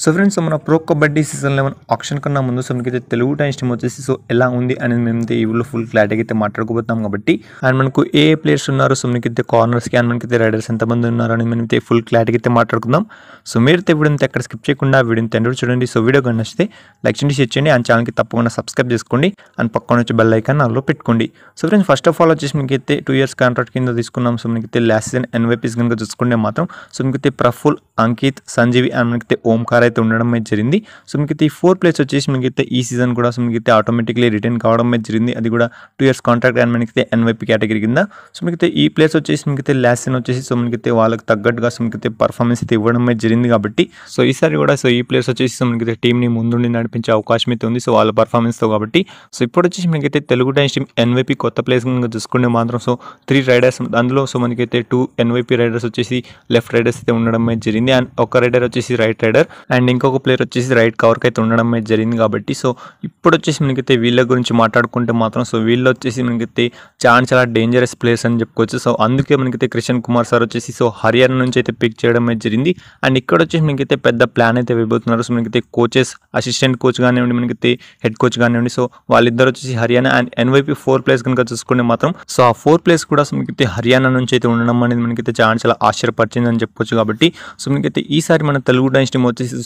So friends మన pro kabaddi season 11 option కన్నా ముందు సో మనకైతే తెలుగు టైమ్స్ టీమ్ వచ్చేసి సో ఎలా ఉంది అనేది మేమైతే ఈ వీడియోలో ఫుల్ క్లారిటీగా అయితే మాట్లాడుకోబోతున్నాం కాబట్టి అండ్ మనకు ఏ ప్లేయర్స్ ఉన్నారు సో మనకైతే కార్నర్స్కి అండ్ మనకైతే రైడర్స్ ఎంతమంది ఉన్నారు అని మనమైతే ఫుల్ క్లారిటీగా అయితే మాట్లాడుకుందాం. సో మీరైతే వీడియోని ఎక్కడ స్కిప్ చేయకుండా వీడియోని ఎండ్ చూడండి. సో వీడియో కానీ నచ్చితే లైక్ చేయండి, షేర్ చేయండి అండ్ ఛానల్కి తప్పకుండా సబ్స్క్రైబ్ చేసుకోండి అండ్ పక్కన వచ్చి బెల్ ఐకాన్ ఆన్లో పెట్టుకోండి. So friends first of all వచ్చేసి మనకైతే 2 years కాంట్రాక్ట్ కింద తీసుకున్నాం. సో మనకైతే లాస్ట్ సీజన్ ఎన్వైపీస్ కనుక చూసుకుంటే మాత్రం సో మనకైతే ప్రఫుల్, అంకిత్, సంజీవి అండ్ మనకైతే ఓంకార్ అయితే ఉండడం అయితే జరిగింది. సో మనకైతే ఈ 4 ప్లేయర్స్ వచ్చేసి మనకైతే ఈ సీజన్ కూడా సో మనకైతే ఆటోమేటిక్లీ రిటర్న్ కావడం అయితే జరిగింది. అది కూడా 2 years కాంట్రాక్ట్ అండ్ మనకైతే ఎన్వైపీ కేటగిరీ కింద. సో మనకైతే ఈ ప్లేయర్స్ వచ్చేసి మనకైతే లాస్ట్ సీజన్ వచ్చేసి సో మనకైతే వాళ్ళకి తగ్గట్టుగా సో మనకైతే పర్ఫార్మెన్స్ అయితే ఇవ్వడం అయితే జరిగింది కాబట్టి సో ఈసారి కూడా సో ఈ ప్లేయర్స్ వచ్చేసి సో మనకైతే టీంని ముందుండి నడిపించే అవకాశం అయితే ఉంది. సో వాళ్ళ పర్ఫార్మెన్స్తో కాబట్టి సో ఇప్పుడు వచ్చేసి మనకైతే తెలుగు టైమ్స్ టీమ్ ఎన్వైపీ కొత్త ప్లేయర్స్ కనుక చూసుకుంటే మాత్రం సో 3 రైడర్స్, అందులో సో మనకైతే 2 ఎన్వైపీ రైడర్స్ వచ్చేసి లెఫ్ట్ రైడర్స్ అయితే ఉండడం అయితే జరిగింది అండ్ ఒక రైడర్ వచ్చేసి రైట్ రైడర్ అండ్ ఇంకొక ప్లేయర్ వచ్చేసి రైట్ కవర్కి అయితే ఉండడం అయితే జరిగింది కాబట్టి సో ఇప్పుడు వచ్చేసి మనకైతే వీళ్ళ గురించి మాట్లాడుకుంటే మాత్రం సో వీళ్ళు వచ్చేసి మనకైతే చాలా డేంజరస్ ప్లేయర్స్ అని చెప్పుకోవచ్చు. సో అందుకే మనకైతే కిషన్ కుమార్ సార్ వచ్చేసి సో హర్యానా నుంచి అయితే పిక్ చేయడం అయితే జరిగింది అండ్ ఇక్కడ వచ్చేసి మనకైతే పెద్ద ప్లాన్ అయితే వేయబోతున్నారు. సో మనకైతే కోచెస్, అసిస్టెంట్ కోచ్ కానివ్వండి, మనకైతే హెడ్ కోచ్ కానివ్వండి, సో వాళ్ళిద్దరు వచ్చేసి హర్యానా అండ్ ఎన్వైపీ 4 ప్లేయర్స్ కనుక చూసుకుంటే మాత్రం సో ఆ 4 ప్లేయర్స్ కూడా సో మనకైతే హర్యానా నుంచి అయితే ఉండడం అనేది మనకైతే చాలా ఆశ్చర్యపరిచింది అని చెప్పుకోవచ్చు. కాబట్టి సో మనకైతే ఈసారి మన తెలుగు టైమ్స్ టీమ్ వచ్చేసి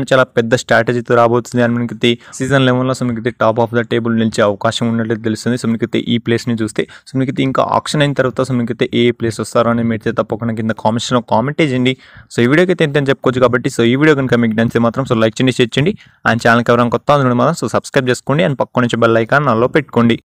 చాలా పెద్ద స్ట్రాటజీతో రాబోతుంది అని మనకైతే సీజన్ 11లో సో మనకైతే టాప్ ఆఫ్ ద టేబుల్ నిలిచే అవకాశం ఉన్నట్లు తెలుస్తుంది. సో మనకైతే ఈ ప్లేస్ని చూస్తే సో మనకైతే ఇంకా ఆప్షన్ అయిన తర్వాత సో మనకైతే ఏ ప్లేస్ వస్తారో అని మీరైతే తప్పకుండా కింద కామెంట్స్లో కామెంట్ చేయండి. సో ఈ వీడియోకి అయితే ఎంతని చెప్పుకోవచ్చు కాబట్టి సో ఈ వీడియో కనుక మీకు నచ్చితే మాత్రం సో లైక్ చేయండి, షేర్ చేయండి అండ్ ఛానల్కి ఎవరైనా కొత్త అందులో మాత్రం సో సబ్స్క్రైబ్ చేసుకోండి అండ్ పక్కన నుంచి బెల్ ఐకాన్ ఆన్లో పెట్టుకోండి.